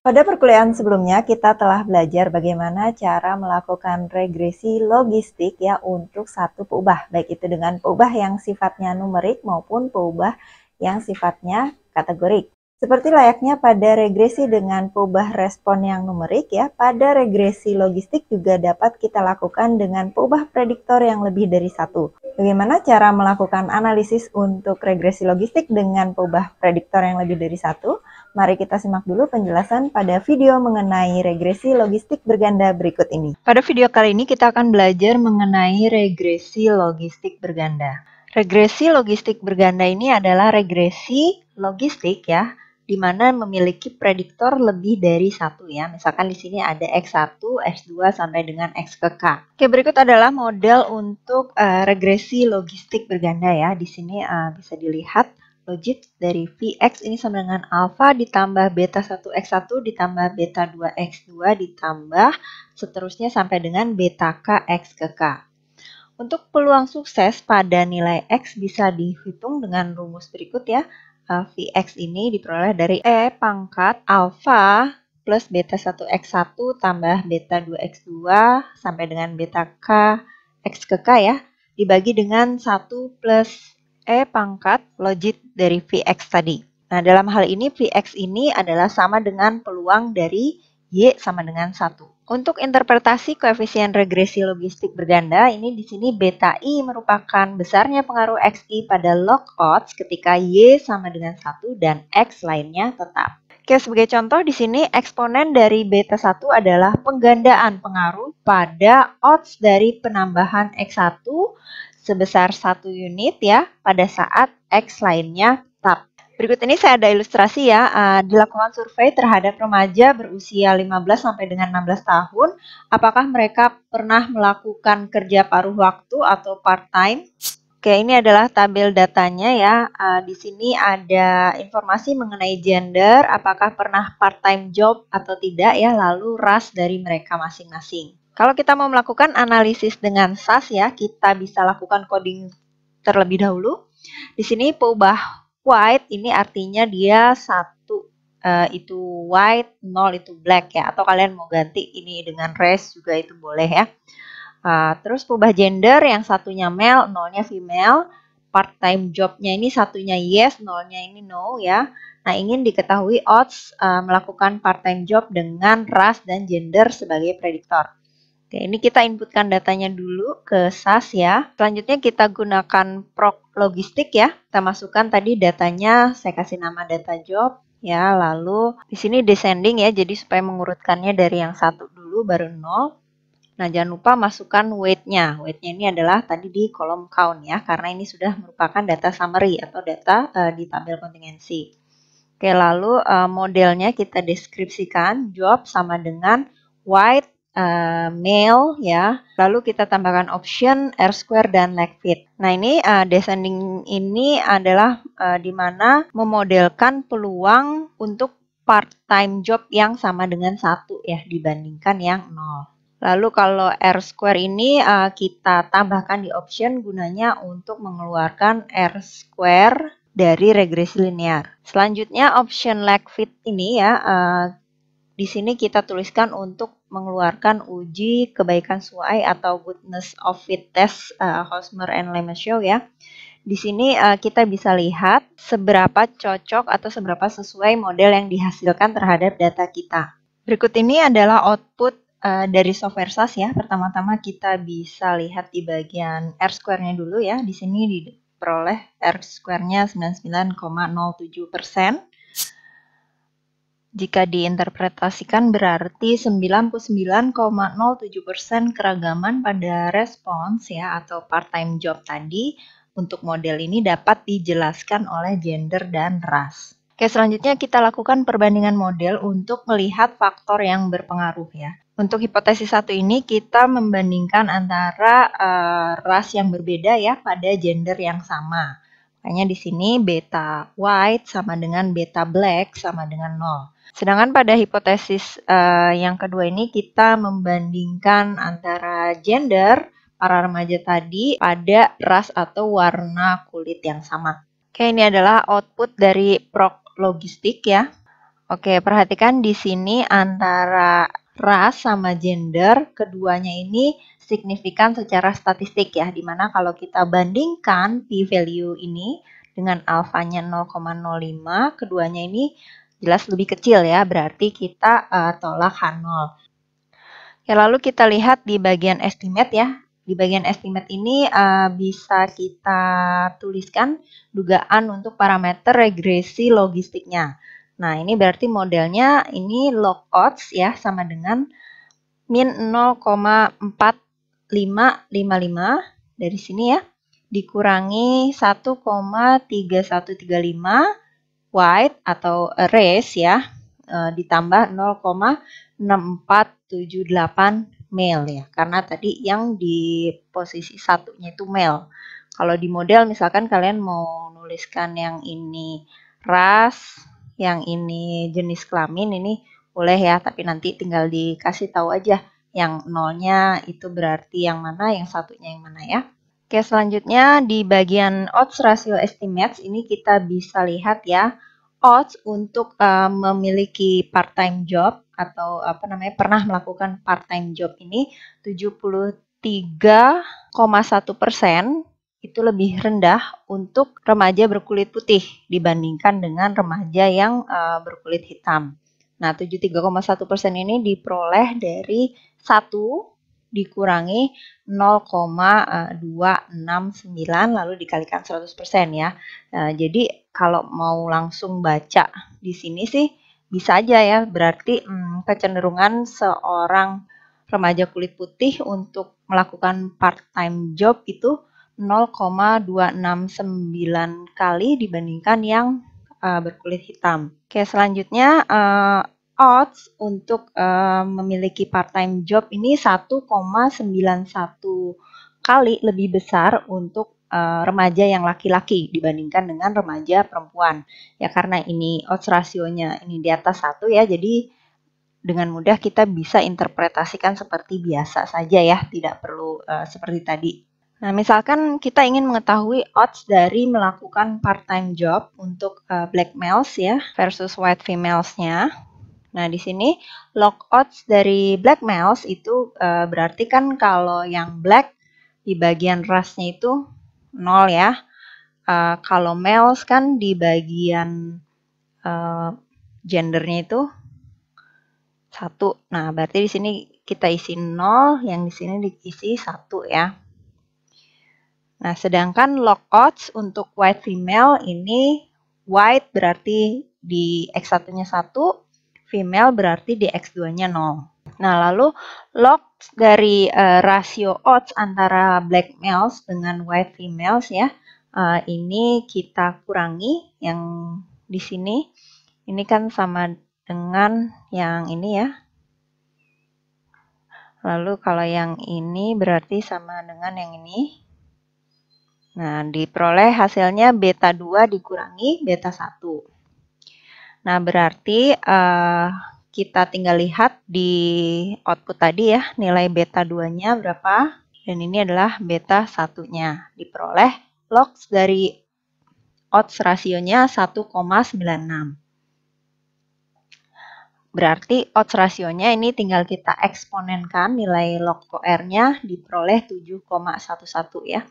Pada perkuliahan sebelumnya, kita telah belajar bagaimana cara melakukan regresi logistik ya untuk satu peubah, baik itu dengan peubah yang sifatnya numerik maupun peubah yang sifatnya kategorik. Seperti layaknya pada regresi dengan peubah respon yang numerik ya, pada regresi logistik juga dapat kita lakukan dengan peubah prediktor yang lebih dari satu. Bagaimana cara melakukan analisis untuk regresi logistik dengan peubah prediktor yang lebih dari satu? Mari kita simak dulu penjelasan pada video mengenai regresi logistik berganda berikut ini. Pada video kali ini kita akan belajar mengenai regresi logistik berganda. Regresi logistik berganda ini adalah regresi logistik ya, di mana memiliki prediktor lebih dari satu ya. Misalkan di sini ada X1, X2 sampai dengan X ke K. Oke, berikut adalah model untuk regresi logistik berganda ya. Di sini bisa dilihat logit dari Vx ini sama dengan alfa ditambah beta 1x1 ditambah beta 2x2 ditambah seterusnya sampai dengan beta k x ke k. Untuk peluang sukses pada nilai x bisa dihitung dengan rumus berikut ya. Vx ini diperoleh dari E pangkat alfa plus beta 1x1 tambah beta 2x2 sampai dengan beta k x ke k ya. Dibagi dengan 1 plus E pangkat logit dari Vx tadi. Nah, dalam hal ini Vx ini adalah sama dengan peluang dari Y sama dengan 1. Untuk interpretasi koefisien regresi logistik berganda, ini di sini beta I merupakan besarnya pengaruh XI pada log odds ketika Y sama dengan 1 dan X lainnya tetap. Oke, sebagai contoh di sini eksponen dari beta 1 adalah penggandaan pengaruh pada odds dari penambahan X1 sebesar 1 unit ya pada saat X lainnya tetap. Berikut ini saya ada ilustrasi ya, dilakukan survei terhadap remaja berusia 15 sampai dengan 16 tahun. Apakah mereka pernah melakukan kerja paruh waktu atau part-time? Oke, ini adalah tabel datanya ya. Di sini ada informasi mengenai gender, apakah pernah part-time job atau tidak ya, lalu ras dari mereka masing-masing. Kalau kita mau melakukan analisis dengan SAS ya, kita bisa lakukan coding terlebih dahulu. Di sini peubah white ini artinya dia 1 itu white, 0 itu black ya. Atau kalian mau ganti ini dengan race juga itu boleh ya. Terus peubah gender yang satunya male, 0-nya female. Part-time jobnya ini satunya yes, 0-nya ini no ya. Nah, ingin diketahui odds melakukan part-time job dengan ras dan gender sebagai prediktor. Oke, ini kita inputkan datanya dulu ke SAS ya. Selanjutnya kita gunakan proc logistik ya. Kita masukkan tadi datanya, saya kasih nama data job ya. Lalu di sini descending ya, jadi supaya mengurutkannya dari yang 1 dulu baru 0. Nah, jangan lupa masukkan weight-nya. Weight-nya ini adalah tadi di kolom count ya, karena ini sudah merupakan data summary atau data di tabel kontingensi. Oke, lalu modelnya kita deskripsikan, job sama dengan white, male ya, lalu kita tambahkan option, R square dan leg fit. Nah, ini descending ini adalah di mana memodelkan peluang untuk part-time job yang sama dengan 1 ya dibandingkan yang 0. Lalu kalau R square ini kita tambahkan di option gunanya untuk mengeluarkan R square dari regresi linear. Selanjutnya option leg fit ini ya, di sini kita tuliskan untuk mengeluarkan uji kebaikan suai atau goodness of fit test Hosmer and Lemeshow ya. Di sini kita bisa lihat seberapa cocok atau seberapa sesuai model yang dihasilkan terhadap data kita. Berikut ini adalah output dari software SAS ya. Pertama-tama kita bisa lihat di bagian R square-nya dulu ya. Di sini diperoleh R square-nya 99,07%. Jika diinterpretasikan berarti 99,07% keragaman pada respons ya atau part-time job tadi untuk model ini dapat dijelaskan oleh gender dan ras. Oke, selanjutnya kita lakukan perbandingan model untuk melihat faktor yang berpengaruh ya. Untuk hipotesis 1 ini kita membandingkan antara ras yang berbeda ya pada gender yang sama. Makanya di sini beta white sama dengan beta black sama dengan 0. Sedangkan pada hipotesis yang kedua ini kita membandingkan antara gender para remaja tadi pada ras atau warna kulit yang sama. Oke, ini adalah output dari proc logistik ya. Oke, perhatikan di sini antara ras sama gender, keduanya ini signifikan secara statistik ya, dimana kalau kita bandingkan p-value ini dengan alfanya 0,05, keduanya ini jelas lebih kecil ya, berarti kita tolak H0. Ya, lalu kita lihat di bagian estimate ya. Di bagian estimate ini bisa kita tuliskan dugaan untuk parameter regresi logistiknya. Nah, ini berarti modelnya ini log odds ya, sama dengan min 0,4555 dari sini ya, dikurangi 1,3135 wide atau race ya, ditambah 0,6478 male ya, karena tadi yang di posisi satunya itu male. Kalau di model misalkan kalian mau nuliskan yang ini ras, yang ini jenis kelamin, ini boleh ya, tapi nanti tinggal dikasih tahu aja yang nolnya itu berarti yang mana, yang satunya yang mana ya. Oke, selanjutnya di bagian odds ratio estimates ini kita bisa lihat ya, odds untuk memiliki part-time job atau pernah melakukan part-time job ini 73,1% itu lebih rendah untuk remaja berkulit putih dibandingkan dengan remaja yang berkulit hitam. Nah, 73,1% ini diperoleh dari 1 dikurangi 0,269 lalu dikalikan 100% ya. Jadi kalau mau langsung baca di sini sih bisa aja ya, berarti kecenderungan seorang remaja kulit putih untuk melakukan part-time job itu 0,269 kali dibandingkan yang berkulit hitam. Oke, selanjutnya odds untuk memiliki part-time job ini 1,91 kali lebih besar untuk remaja yang laki-laki dibandingkan dengan remaja perempuan. Ya, karena ini odds rasionya ini di atas 1 ya, jadi dengan mudah kita bisa interpretasikan seperti biasa saja ya, tidak perlu seperti tadi. Nah, misalkan kita ingin mengetahui odds dari melakukan part-time job untuk black males ya versus white females-nya. Nah, di sini log odds dari black males itu berarti kan kalau yang black di bagian rasnya itu 0 ya. Kalau males kan di bagian gendernya itu 1. Nah, berarti di sini kita isi 0, yang di sini diisi 1 ya. Nah, sedangkan log odds untuk white female ini white berarti di X1-nya 1, female berarti di X2-nya 0. Nah, lalu log dari rasio odds antara black males dengan white females ya, ini kita kurangi yang di sini. Ini kan sama dengan yang ini ya. Lalu kalau yang ini berarti sama dengan yang ini. Nah, diperoleh hasilnya beta 2 dikurangi beta 1. Nah, berarti kita tinggal lihat di output tadi ya, nilai beta 2-nya berapa. Dan ini adalah beta 1-nya. Diperoleh logs dari odds rasionya 1,96. Berarti odds rasionya ini tinggal kita eksponenkan nilai log R-nya diperoleh 7,11 ya.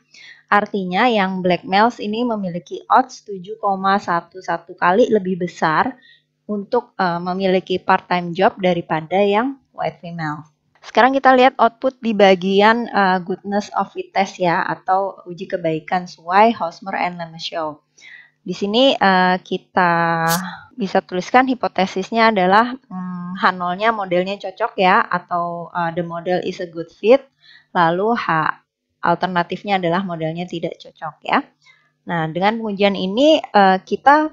Artinya yang black males ini memiliki odds 7,11 kali lebih besar untuk memiliki part-time job daripada yang white female. Sekarang kita lihat output di bagian goodness of fit test ya, atau uji kebaikan Swai, Hosmer, and Lemeshow. Di sini kita bisa tuliskan hipotesisnya adalah H0-nya modelnya cocok ya, atau the model is a good fit. Lalu H alternatifnya adalah modelnya tidak cocok ya. Nah, dengan pengujian ini kita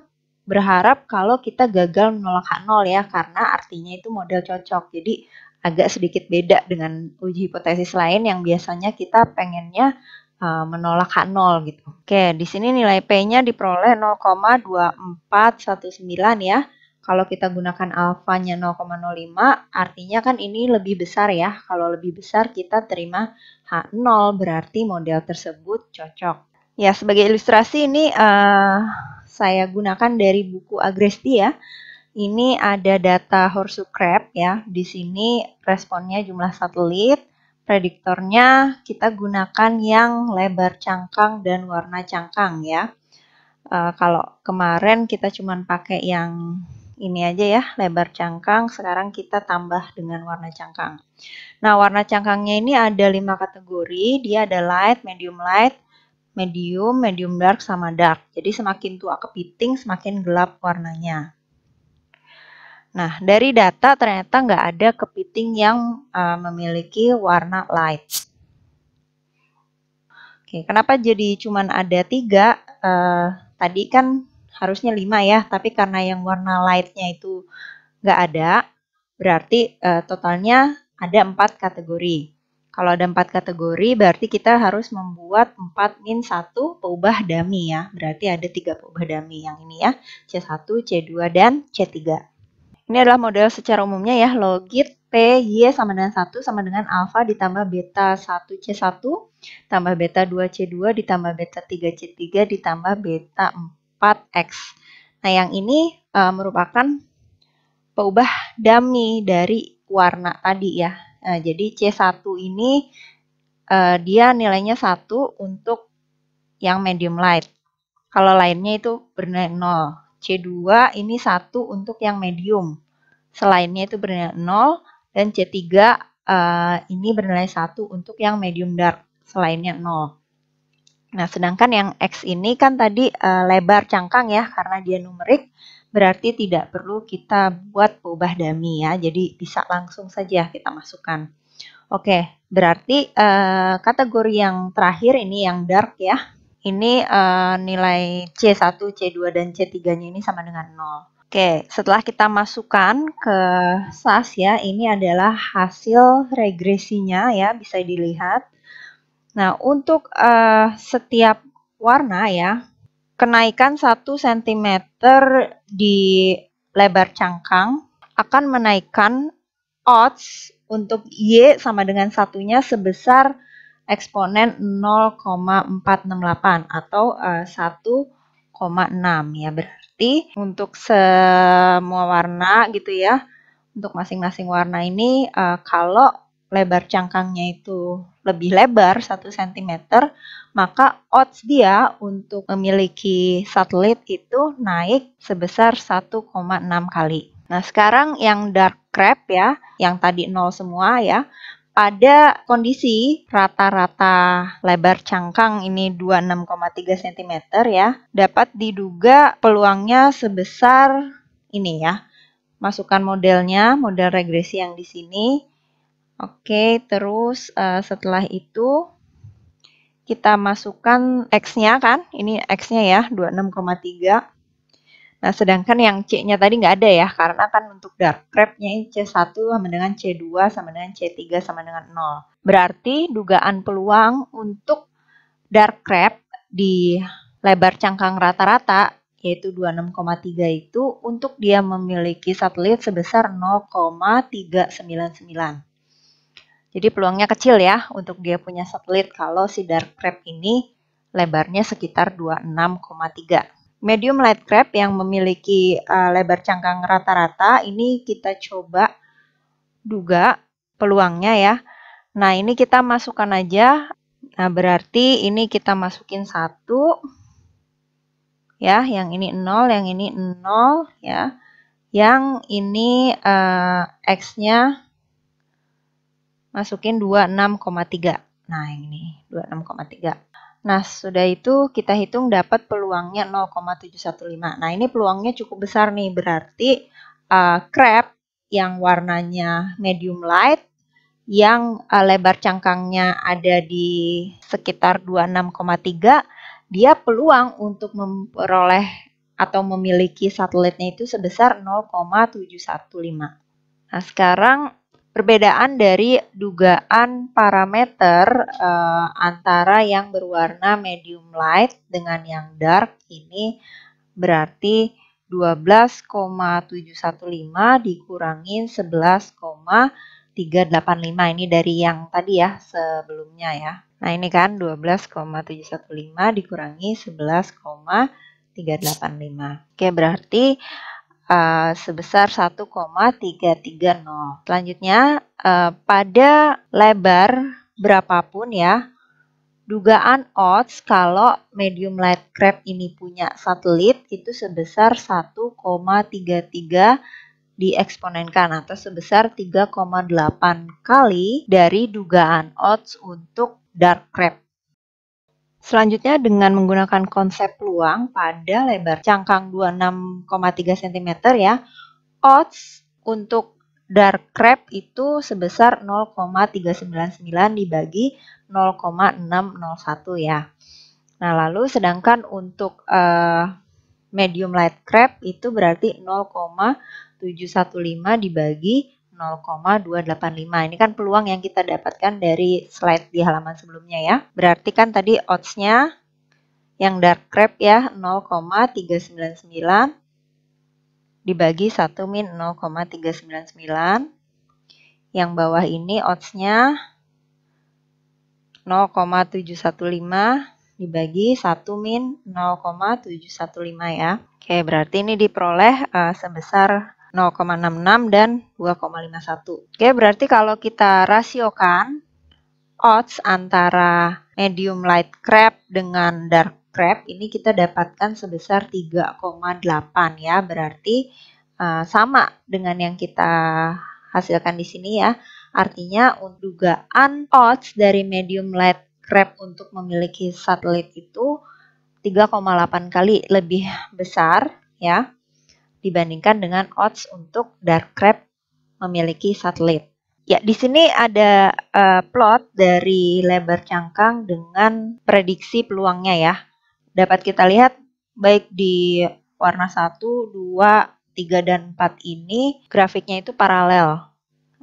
berharap kalau kita gagal menolak H0 ya, karena artinya itu model cocok. Jadi agak sedikit beda dengan uji hipotesis lain yang biasanya kita pengennya menolak H0 gitu. Oke, di sini nilai P-nya diperoleh 0,2419 ya. Kalau kita gunakan alfanya 0,05, artinya kan ini lebih besar ya. Kalau lebih besar kita terima H0, berarti model tersebut cocok. Ya, sebagai ilustrasi ini saya gunakan dari buku Agresti ya. Ini ada data horseshoe crab ya. Di sini responnya jumlah satelit. Prediktornya kita gunakan yang lebar cangkang dan warna cangkang ya. Kalau kemarin kita cuma pakai yang ini aja ya, lebar cangkang. Sekarang kita tambah dengan warna cangkang. Nah, warna cangkangnya ini ada 5 kategori. Dia ada light, medium, medium dark, sama dark. Jadi semakin tua kepiting, semakin gelap warnanya. Nah, dari data ternyata nggak ada kepiting yang memiliki warna light. Oke, kenapa jadi cuman ada 3? Tadi kan harusnya 5 ya, tapi karena yang warna lightnya itu nggak ada, berarti totalnya ada 4 kategori. Kalau ada 4 kategori, berarti kita harus membuat 4-1 peubah dummy ya. Berarti ada 3 peubah dummy yang ini ya, C1, C2, dan C3. Ini adalah model secara umumnya ya, logit P, Y sama dengan 1 sama dengan alfa ditambah beta 1 C1, tambah beta 2 C2, ditambah beta 3 C3, ditambah beta 4 X. Nah, yang ini merupakan peubah dummy dari warna tadi ya. Nah, jadi C1 ini dia nilainya 1 untuk yang medium light. Kalau lainnya itu bernilai 0. C2 ini 1 untuk yang medium. Selainnya itu bernilai 0. Dan C3 ini bernilai 1 untuk yang medium dark. Selainnya 0. Nah, sedangkan yang X ini kan tadi lebar cangkang ya, karena dia numerik, berarti tidak perlu kita buat peubah dummy ya. Jadi bisa langsung saja kita masukkan. Oke, berarti kategori yang terakhir ini yang dark ya. Ini nilai C1, C2, dan C3-nya ini sama dengan 0. Oke, setelah kita masukkan ke SAS ya, ini adalah hasil regresinya ya, bisa dilihat. Nah, untuk setiap warna ya, kenaikan 1 cm di lebar cangkang akan menaikkan odds untuk Y sama dengan satunya sebesar eksponen 0,468 atau 1,6 ya. Berarti untuk semua warna gitu ya, untuk masing-masing warna ini kalau lebar cangkangnya itu lebih lebar 1 cm, maka odds dia untuk memiliki satelit itu naik sebesar 1,6 kali. Nah, sekarang yang dark crab ya, yang tadi 0 semua ya, pada kondisi rata-rata lebar cangkang ini 26,3 cm ya, dapat diduga peluangnya sebesar ini ya. Masukkan modelnya, model regresi yang di sini. Oke, terus setelah itu kita masukkan X-nya kan, ini X-nya ya, 26,3. Nah, sedangkan yang C-nya tadi nggak ada ya, karena kan untuk dark crab-nya C1 sama dengan C2 sama dengan C3 sama dengan 0. Berarti dugaan peluang untuk dark crab di lebar cangkang rata-rata, yaitu 26,3 itu, untuk dia memiliki satelit sebesar 0,399. Jadi peluangnya kecil ya untuk dia punya satelit kalau si dark crab ini lebarnya sekitar 26,3. Medium light crab yang memiliki lebar cangkang rata-rata, ini kita coba duga peluangnya ya. Nah, ini kita masukkan aja. Nah, berarti ini kita masukin 1. Ya, yang ini 0, yang ini 0 ya. Yang ini X-nya masukin 26,3. Nah, yang ini 26,3. Nah, sudah itu kita hitung dapat peluangnya 0,715. Nah, ini peluangnya cukup besar nih. Berarti crab yang warnanya medium light, yang lebar cangkangnya ada di sekitar 26,3, dia peluang untuk memperoleh atau memiliki satelitnya itu sebesar 0,715. Nah, sekarang perbedaan dari dugaan parameter antara yang berwarna medium light dengan yang dark ini berarti 12,715 dikurangin 11,385. Ini dari yang tadi ya sebelumnya ya. Nah, ini kan 12,715 dikurangi 11,385. Oke, berarti sebesar 1,330. Selanjutnya, pada lebar berapapun ya, dugaan odds kalau medium light crab ini punya satelit itu sebesar 1,33 dieksponenkan atau sebesar 3,8 kali dari dugaan odds untuk dark crab. Selanjutnya dengan menggunakan konsep peluang pada lebar cangkang 26,3 cm ya, odds untuk dark crab itu sebesar 0,399 dibagi 0,601 ya. Nah, lalu sedangkan untuk medium light crab itu berarti 0,715 dibagi 0,285. Ini kan peluang yang kita dapatkan dari slide di halaman sebelumnya ya. Berarti kan tadi odds-nya yang dark crab ya 0,399 dibagi 1 min 0,399. Yang bawah ini odds-nya 0,715 dibagi 1 min 0,715 ya. Oke, berarti ini diperoleh sebesar 0,66 dan 2,51. Oke, berarti kalau kita rasiokan odds antara medium light crab dengan dark crab ini kita dapatkan sebesar 3,8 ya. Berarti sama dengan yang kita hasilkan di sini ya. Artinya dugaan odds dari medium light crab untuk memiliki satelit itu 3,8 kali lebih besar ya dibandingkan dengan odds untuk dark crab memiliki satelit. Ya, di sini ada plot dari lebar cangkang dengan prediksi peluangnya ya. Dapat kita lihat baik di warna 1, 2, 3, dan 4 ini grafiknya itu paralel.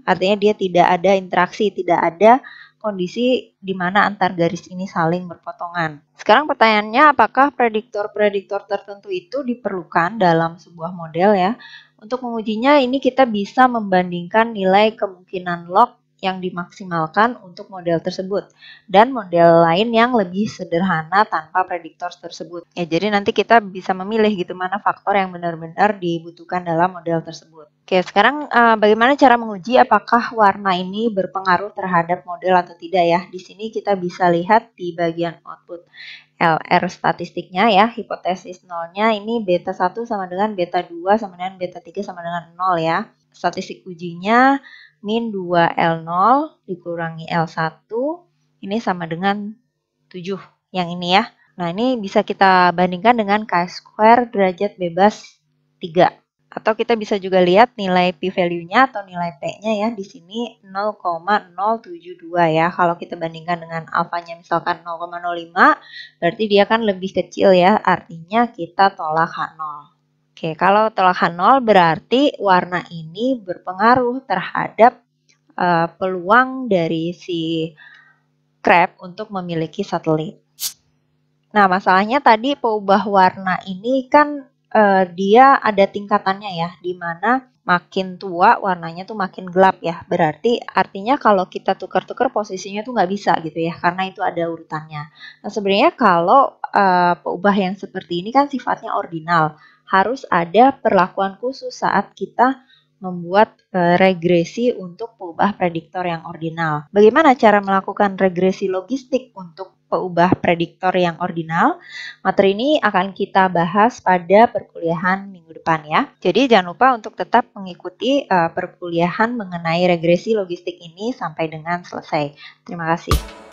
Artinya dia tidak ada interaksi, tidak ada kondisi di mana antar garis ini saling berpotongan. Sekarang pertanyaannya, apakah prediktor-prediktor tertentu itu diperlukan dalam sebuah model ya? Untuk mengujinya ini kita bisa membandingkan nilai kemungkinan log yang dimaksimalkan untuk model tersebut dan model lain yang lebih sederhana tanpa prediktor tersebut. Ya, jadi nanti kita bisa memilih gitu mana faktor yang benar-benar dibutuhkan dalam model tersebut. Oke, sekarang bagaimana cara menguji apakah warna ini berpengaruh terhadap model atau tidak ya? Di sini kita bisa lihat di bagian output LR statistiknya ya, hipotesis nolnya ini beta 1 sama dengan beta 2 sama dengan beta 3 sama dengan 0 ya. Statistik ujinya min 2L0 dikurangi L1 ini sama dengan 7 yang ini ya. Nah, ini bisa kita bandingkan dengan chi-square derajat bebas 3. Atau kita bisa juga lihat nilai p-value-nya atau nilai p-nya ya. Di sini 0,072 ya. Kalau kita bandingkan dengan alfanya misalkan 0,05, berarti dia kan lebih kecil ya. Artinya kita tolak H0. Oke, kalau tolak H0 berarti warna ini berpengaruh terhadap peluang dari si crab untuk memiliki satelit. Nah, masalahnya tadi peubah warna ini kan dia ada tingkatannya ya, di mana makin tua warnanya tuh makin gelap ya. Berarti artinya kalau kita tukar-tukar posisinya tuh nggak bisa gitu ya, karena itu ada urutannya. Nah, sebenarnya kalau peubah yang seperti ini kan sifatnya ordinal. Harus ada perlakuan khusus saat kita membuat regresi untuk peubah prediktor yang ordinal. Bagaimana cara melakukan regresi logistik untuk peubah prediktor yang ordinal? Materi ini akan kita bahas pada perkuliahan minggu depan ya. Jadi jangan lupa untuk tetap mengikuti perkuliahan mengenai regresi logistik ini sampai dengan selesai. Terima kasih.